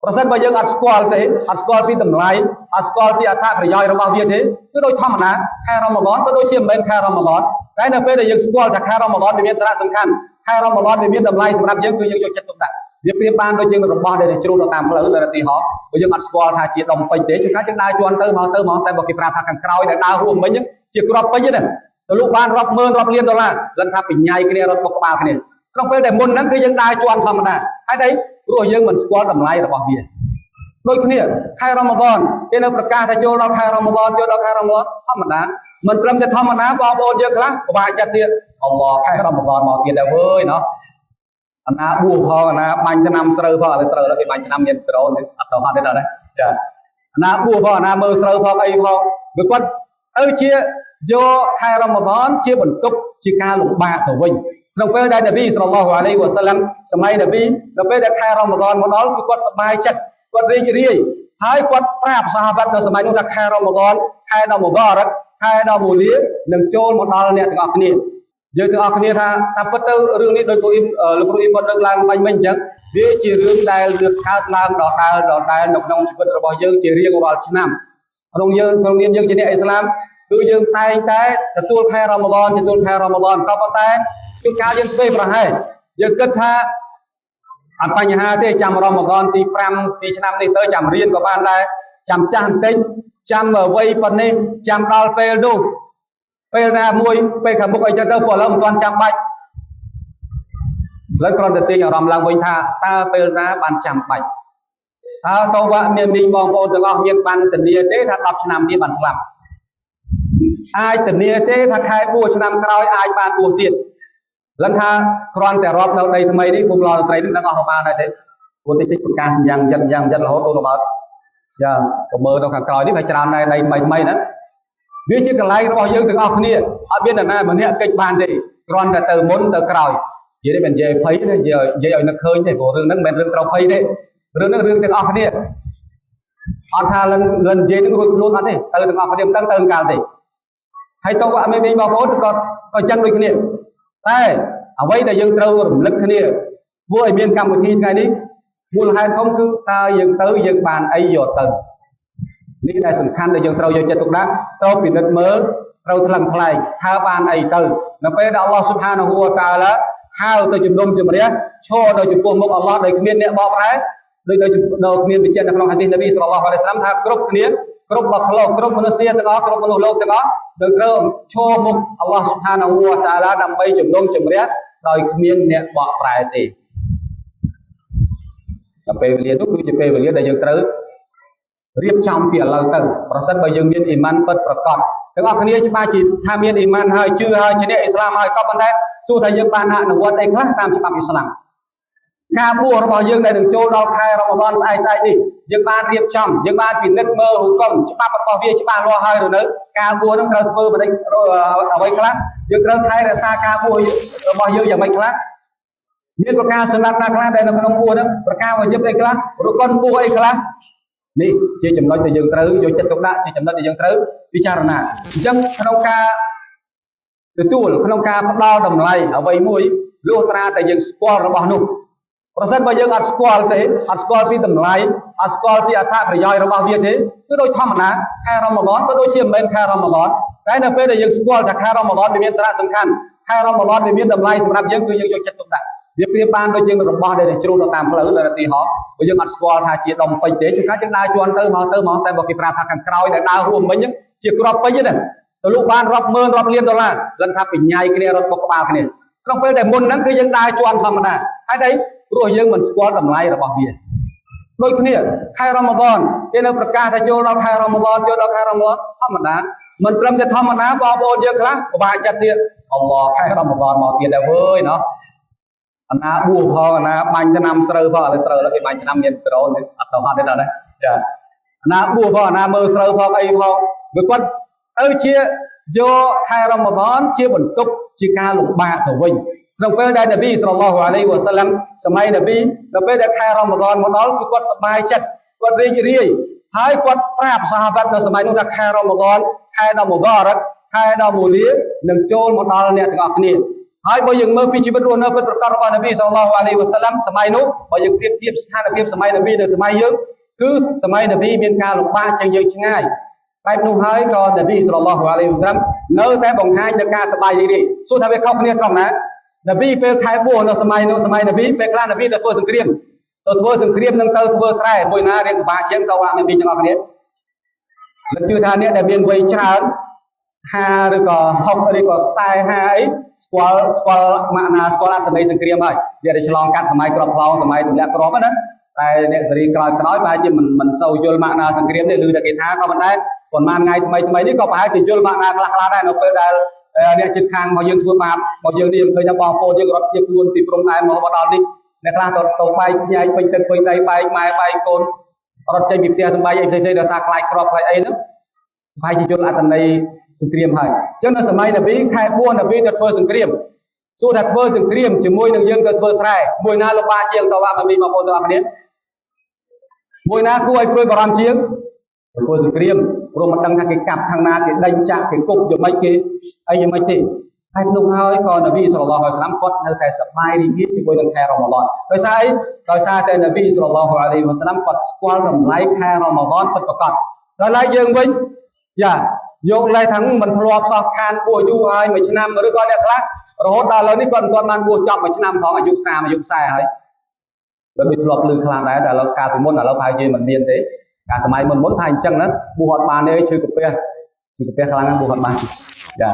ប្រសិនបើយើងអត់ស្គាល់ទេអត់ស្គាល់ពីតម្លៃអត់ស្គាល់ពីអត្ថប្រយោជន៍របស់វាទេគឺដូចធម្មតាខែរ៉ាម៉ាឌនក៏ដូចជាមិនមែនខែរ៉ាម៉ាឌនតែនៅពេលដែលយើងស្គាល់ថាខែរ៉ាម៉ាឌនវាមានសារៈសំខាន់ខែរ៉ាម៉ាឌនវាមានតម្លៃសម្រាប់យើងគឺយើងយកចិត្តទុកដាក់វាប្រៀបបានដូចយើងរបស់ដែលជ្រុលទៅតាមផ្លូវទៅទីហោបើយើងអត់ស្គាល់ថាជាដុំពេជ្រទេជួនកាលយើងដើរជន់ទៅមកតែបើគេប្រាប់ថាខាងក្រោយដែលដើររួមវិញជាគ្រាប់ពេជ្រទេទៅលោកបានរាប់ម៉ឺនរាប់លានដុល្លារលថាបញ្ញាយគ្នារត់បុកក្បាលគ្នាក្នុងពេលដែលមុនហ្នឹងគឺយើងដើរជន់ធម្មតាហើយតែព្រោះយើងមិនស្គាល់តម្លៃរបស់វាដូចគ្នាខែរ៉ាម៉ាឌនគេនៅប្រកាសថាចូលដល់ខែរ៉ាម៉ាឌនចូលដល់ខែរ៉ាម៉ាឌនធម្មតាមិនត្រឹមតែធម្មតាបងប្អូនយើងខ្លះពិបាកចិត្តទៀតអល់ឡោះខែរ៉ាម៉ាឌនមកទៀតដែរវើយណោះអាណាបួសផងអាណាបាញ់ឆ្នាំស្រូវផងឥឡូវស្រូវគេបាញ់ឆ្នាំមានដ្រូនអត់សូវហត់ទេដល់ចាអាណាបួសផងអាណាមើលស្រូវផងអីផងវាគាត់ទៅជាយកខែរ៉ាម៉ាឌនជាបន្ទុកជាការលំបាកទៅវិញក្នុងពេលដែលនប៊ីសល្លឡោះអាឡៃហ៊ីវ៉ាសាឡាំសម័យនប៊ីនៅពេលដែលខែរ៉ាម៉ាឌនមកដល់គឺគាត់សប្បាយចិត្តគាត់រីករាយហើយគាត់ប្រាប់សាហាបនៅសម័យនោះថាខែរ៉ាម៉ាឌនខែដ៏មុបារ៉ាក់ខែដ៏មូលានឹងចូលមកដល់អ្នកទាំងអស់គ្នាយើងទាំងអស់គ្នាថាតាមពិតទៅរឿងនេះដោយលោកគ្រូអ៊ីមគាត់លើកឡើងបាញ់មិញអញ្ចឹងវាជារឿងដែលលើកកើតឡើងដដែលនៅក្នុងជីវិតរបស់យើងជារៀងរាល់ឆ្នាំក្នុងនាមយើងជាអ្នកអ៊ីស្លាមគឺយើងតែងតែទទួលខែរ៉ាម៉ាឌនក៏ប៉ុន្តែជួនកាលយើងធ្វេសប្រហែសយើងគិតថាអត់បញ្ហាទេចាំរ៉ាម៉ាឌនទី5ពីឆ្នាំនេះទៅចាំរៀនក៏បានដែរចាំចាស់បន្តិចចាំវ័យប៉ុណ្នេះចាំដល់ពេលនោះពេលណាមួយពេលខាងមុខអីចឹងទៅព្រោះឥឡូវមិនទាន់ចាំបាច់ឥឡូវគ្រាន់តែទាញអារម្មណ៍ឡើងវិញថាតើពេលណាបានចាំបាច់តើតោវ៉ាមានមីងបងប្អូនទាំងអស់មានបានធានាទេថា10ឆ្នាំទៀតបានស្លាប់អាចធានាទេថាខែបួសឆ្នាំក្រោយអាចបានបួសទៀតលំថាគ្រាន់តែរាប់នៅដីថ្មីនេះភូមិឡោត្រីនឹងដឹងអស់ប្រហែលដែរទេព្រោះតិចប្រកាសយ៉ាងរហូតដល់មកយ៉ាប្រមើលនៅខាងក្រោយនេះវាច្រើនដែរដីថ្មីណាវាជាកន្លែងរបស់យើងទាំងអស់គ្នាអត់មាននរណាម្នាក់កិច្ចបានទេគ្រាន់តែទៅមុនទៅក្រោយនិយាយមិននិយាយភ័យទេនិយាយឲ្យនឹកឃើញទេព្រោះរឿងហ្នឹងមិនមែនរឿងត្រូវភ័យទេរឿងហ្នឹងរឿងទាំងអស់គ្នាអត់ថាលិននិយាយនឹងរួចខ្លួនអត់ទេទៅទាំងអស់គ្នាមិនដឹងទៅកាលទេហើយតោះអត់មានបងប្អូនក៏អញ្ចឹងដូចគ្នាតែអ្វីដែលយើងត្រូវរំលឹកគ្នាធ្វើឲ្យមានកម្មវិធីថ្ងៃនេះមូលហេតុធំគឺតើយើងបានអីយកទៅនេះដែលសំខាន់ដែលយើងត្រូវយកចិត្តទុកដាក់ត្រូវពិនិត្យមើលត្រូវថ្លឹងថ្លែងថាបានអីទៅនៅពេលដែលអល់ឡោះស៊ុបហានាហ៊ូវតាអាឡាហៅទៅជំនុំជម្រះឈរនៅចំពោះមុខអល់ឡោះដោយគ្មានអ្នកបកប្រែដោយគ្មានបញ្ជាក់នៅក្នុងហាឌីសនប៊ីសល្លឡោះអាឡៃហ៊ីវ៉ាសល្លាមថាគ្រប់គ្នាគ្រប់បខឡោគ្រប់មនុស្សទាំងអស់គ្រប់មនុស្សលោកទាំងអស់នឹងត្រូវឈរមុខអល់ឡោះស៊ុបហានាហ៊ូវតាអាឡាដើម្បីជំនុំជម្រះដោយគ្មានអ្នកបកប្រែទេដល់ពេលវេលានោះគឺជាពេលវេលាដែលយើងត្រូវរៀបចំពីឥឡូវទៅប្រសិនបើយើងមានអ៊ីម៉ានពិតប្រាកដទាំងអស់គ្នាច្បាស់ជាថាមានអ៊ីម៉ានហើយជឿហើយជាអ្នកអ៊ីស្លាមហើយក៏ប៉ុន្តែសួរថាយើងបានអនុវត្តអីខ្លះតាមច្បាប់អ៊ីស្លាមការបួសរបស់យើងដែលនឹងចូលដល់ខែរ៉ាម៉ាឌនស្អែកនេះយើងបានរៀបចំយើងបានពិនិត្យមើលហុគមច្បាប់របស់វាច្បាស់លាស់ហើយឬនៅការបួសនឹងត្រូវធ្វើអ្វីខ្លះយើងត្រូវថែរក្សាការបួសរបស់យើងយ៉ាងម៉េចខ្លះមានប្រការសម្រាប់ណាខ្លះដែលនៅក្នុងបួសហ្នឹងប្រការវ៉ាជីបអីខ្លះរកុនបួសអីខ្លះនេះជាចំណុចដែលយើងត្រូវយកចិត្តទុកដាក់ជាចំណុចដែលយើងត្រូវពិចារណាអញ្ចឹងក្នុងការទទួលក្នុងការផ្ដល់តម្លៃអ្វីមួយលុះត្រាតែយើងស្គាល់របស់នោះប្រសិនបើយើងអត់ស្គាល់ទេអត់ស្គាល់ពីតម្លៃអត់ស្គាល់ពីអត្ថប្រយោជន៍របស់វាទេគឺដូចធម្មតាខែរ៉ាម៉ាឌនក៏ដូចជាមិនមែនខែរ៉ាម៉ាឌនតែនៅពេលដែលយើងស្គាល់ថាខែរ៉ាម៉ាឌនវាមានសារៈសំខាន់ខែរ៉ាម៉ាឌនវាមានតម្លៃសម្រាប់យើងគឺយើងយកចិត្តទុកដាក់វាប្រៀបបានដូចយើងរបស់ដែលជ្រុលទៅតាមផ្លូវនៅទីហោបើយើងអត់ស្គាល់ថាជាដុំពេជ្រទេជួនកាលយើងដើរជន់ទៅមកតែបើគេប្រាប់ថាខាងក្រោយដែលដើររួមវិញជាគ្រាប់ពេជ្រទេទៅលោកបានរាប់ម៉ឺនរាប់លានដុល្លារលំថាបញ្ញាយគ្នារត់បុកក្បាលគ្នាក្នុងពេលដែលមុនហ្នឹងគឺយើងដើរជន់ធម្មតាហើយតែព្រោះយើងមិនស្គាល់តម្លៃរបស់វាដូចគ្នាខែរ៉ាម៉ាឌនគេនៅប្រកាសថាចូលដល់ខែរ៉ាម៉ាឌនធម្មតាមិនត្រឹមតែធម្មតាបងប្អូនយើងខ្លះពិបាកចិត្តទៀតអល់ឡោះខែរ៉ាម៉ាឌនមកទៀតដែរវើយណោះអាណាបួសផងអាណាបាញ់ឆ្នាំស្រូវផងឥឡូវស្រូវគេបាញ់ឆ្នាំមានដ្រូនអត់សូវហត់ទេដល់ដែរចាអាណាបួសផងអាណាមើលស្រូវផងអីផងវាគាត់ទៅជាយកខែរ៉ាម៉ាឌនជាបន្ទុកជាការលំបាកទៅវិញក្នុងពេលដែលនប៊ីសល្លឡោះអាឡៃហ៊ីវ៉ាសល្លាមសម័យនប៊ីនៅពេលដែលខែរ៉ាម៉ាឌនមកដល់គឺគាត់សប្បាយចិត្តគាត់រីករាយហើយគាត់ប្រាប់សាហាបនៅសម័យនោះថាខែរ៉ាម៉ាឌនខែដ៏មុបារ៉ាក់ខែដ៏មូលានឹងចូលមកដល់អ្នកទាំងអស់គ្នាហ ហើយបើយើងមើលពីជីវិតរស់នៅពិតប្រាកដរបស់នប៊ីសល្លឡោះអាឡៃហ៊ីវ៉ាសាឡាំសម័យនោះបើយើងប្រៀបធៀបស្ថានភាពសម័យនប៊ីនិងសម័យយើងគឺសម័យនប៊ីមានការលំបាកជាងយើងឆ្ងាយបែបនោះហើយក៏នប៊ីសល្លឡោះអាឡៃហ៊ីវ៉ាសាឡាំនៅតែបង្ហាញនូវការសប្បាយរីករាយសួរថាវាខុសគ្នាត្រង់ណានប៊ីពេលខែបួសនៅសម័យនោះសម័យនប៊ីពេលខ្លះនប៊ីទៅធ្វើសង្គ្រាមនឹងទៅធ្វើស្រែមួយណារៀងពិបាកជាងក៏អានប៊ីទាំងអស់គ្នាលោកជឿថាអ្នកដែលមានវ័យច្រើន50ឬក៏60ឬក៏40 50អីស្គាល់ម៉ាក់ណាស្គាល់អត្ថន័យសង្គ្រាមហើយអ្នកដែលឆ្លងកាត់សម័យក្របផ្លោងសម័យទម្លាក់គ្រាប់ណាតែអ្នកសេរីក្រោយប្រហែលជាមិនសូវយល់ម៉ាក់ណាសង្គ្រាមទេឮតែគេថាក៏ប៉ុន្តែប៉ុន្មានថ្ងៃថ្មីនេះក៏ប្រហែលជាយល់ម៉ាក់ណាខ្លះដែរនៅពេលដែលអ្នកជិតខាងមកយើងធ្វើបាបមកយើងនេះយើងឃើញថាបងប្អូនយើងរត់ជាខ្លួនពីព្រំដែនមកដល់នេះអ្នកខ្លះទៅបែកខ្ញែកពេញទឹកពេញដីបែកម៉ែបែកកូនរត់ចេញពីផ្ទះសំបីអីផ្សេងៗដោយសារខ្លាចគ្រាប់ខ្លាចអីហ្នឹងប្រហែលជាយល់អត្ថន័យសង្គ្រាមហើយអញ្ចឹងនៅសម័យនប៊ីខែបួសនប៊ីទៅធ្វើសង្គ្រាមសួរថាធ្វើសង្គ្រាមជាមួយនឹងយើងទៅធ្វើស្រែមួយណាលំបាកជាងតវ៉ានប៊ីបងប្អូនទាំងអស់គ្នាមួយណាគួរឲ្យព្រួយបារម្ភជាងធ្វើសង្គ្រាមព្រោះមិនដឹងថាគេកាប់ខាងណាគេដេញចាក់គេគប់យ៉ាងម៉េចគេអីយ៉ាងម៉េចទេហើយនោះហើយក៏នប៊ីសល្លឡោះអាឡៃហ៊ីវ៉ាសាឡាមគាត់នៅតែសប្បាយរីករាយជាមួយនឹងខែរ៉ម៉ាឌនដោយសារអីដោយសារតែនប៊ីសល្លឡោះអាឡៃហ៊ីវ៉ាសាឡាមគាត់ស្គាល់តម្លៃខែរ៉ម៉ាឌនពិតប្រាកដដល់ឡែកយើងវិញយកលេសថាមិនធ្លាប់សោះខានបួសយូរហើយមួយឆ្នាំឬក៏អ្នកខ្លះរហូតដល់ឥឡូវនេះគាត់មិនទាន់បានបួសចប់មួយឆ្នាំផងអាយុ30អាយុ40ហើយដូចធ្លាប់ឮខ្លាំងដែរតែឥឡូវកាលពីមុនឥឡូវប្រហែលជាមិនមានទេការសម័យមុនថាអញ្ចឹងណាបួសអត់បានទេឈឺកាពះខ្លាំងណាស់បួសអត់បានចា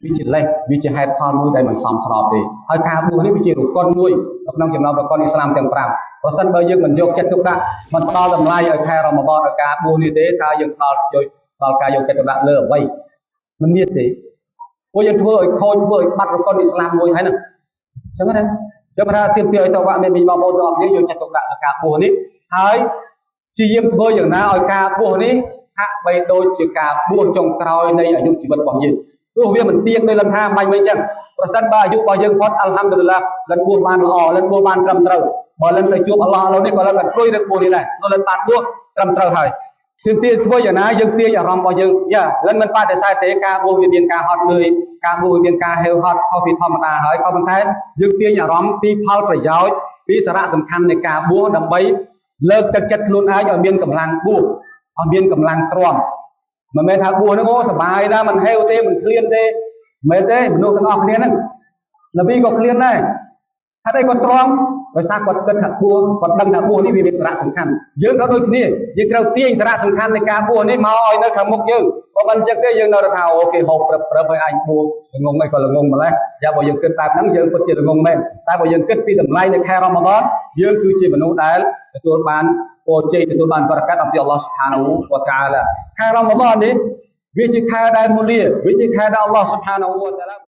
វាជាលេសវាជាហេតុផលមួយដែលមិនសមស្របទេហើយការបួសនេះវាជារកុនមួយក្នុងចំណោមរកុនអ៊ីស្លាមទាំង5ប្រសិនបើយើងមិនយកចិត្តទុកដាក់មិនផ្ដល់តម្លៃឲ្យខែរ៉ម៉ាឌនឲ្យការបួសនេះទេថាយើងផ្ដល់ការយកចិត្តទុកដាក់លើអ្វីមិនមានទេព្រោះយើងធ្វើឲ្យខូចធ្វើឲ្យបាត់រកុនអ៊ីស្លាមមួយហើយហ្នឹងអញ្ចឹងណាចាំថាទៀមទាឲ្យតវ៉ាមានបងប្អូនទាំងអស់គ្នាយកចិត្តទុកដាក់លើការបួសនេះហើយជាយើងធ្វើយ៉ាងណាឲ្យការបួសនេះហាក់បីដូចជាការបួសចុងក្រោយនៃអាយុជីវិតរបស់យើងព្រោះវាមិនទៀងដោយលំថាបាញ់មិនអញ្ចឹងប្រសិនបើអាយុរបស់យើងផុតអល់ហាំឌុលឡាលិនបួសបានល្អលិនបួសបានត្រឹមត្រូវបើលិនទៅជួបអល់ឡោះឥឡូវនេះក៏លិនបានព្រួយរឹកបួសនេះដែរលិនបានបួសត្រឹមត្រូវហើយទាមធ្វើយ៉ាងណាយើងទាញអារម្មណ៍របស់យើងលិនមិនបដិសេធទេការបួសវាមានការហត់នឿយការបួសវាមានការហេវហត់ខុសពីធម្មតាហើយក៏ប៉ុន្តែយើងទាញអារម្មណ៍ពីផលប្រយោជន៍ពីសារៈសំខាន់នៃការបួសដើម្បីលើកទឹកចិត្តខ្លួនឯងឲ្យមានកម្លាំងបួសឲ្យមានកម្លាំងទ្រាំមិនមែនថាបួសហ្នឹងអូសបាយណាស់មិនហេវទេមិនឃ្លានទេមិនទេមនុស្សទាំងអស់គ្នាហ្នឹងនប៊ីក៏ឃ្លានដែរហេតុអីគាត់ទ្រាំដោយសារគាត់គិតថាបួសគាត់ដឹងថាបួសនេះវាមានសារៈសំខាន់យើងក៏ដូចគ្នាយើងត្រូវទាញសារៈសំខាន់នៃការបួសនេះមកឲ្យនៅខាងមុខយើងបើមិនអញ្ចឹងទេយើងនៅថាអូគេហូបព្រឹបឲ្យអញបួសល្ងងអីក៏ល្ងងម្លេះបើយើងគិតបែបហ្នឹងយើងពិតជាល្ងងមែនតែបើយើងគិតពីតម្លៃនៃខែរ៉ម៉ាឌនយើងគឺជាមនុស្សដែលទទួលបានពរជ័យទទួលបានបរកាត់អំពីអល់ឡោះស៊ុបហានាហ៊ូវតាអាឡាខែរ៉ម៉ាឌននេះវាជាខែដែលមូលាវាជាខែដែលអល់ឡោះស៊ុបហានាហ៊ូវតាអាឡា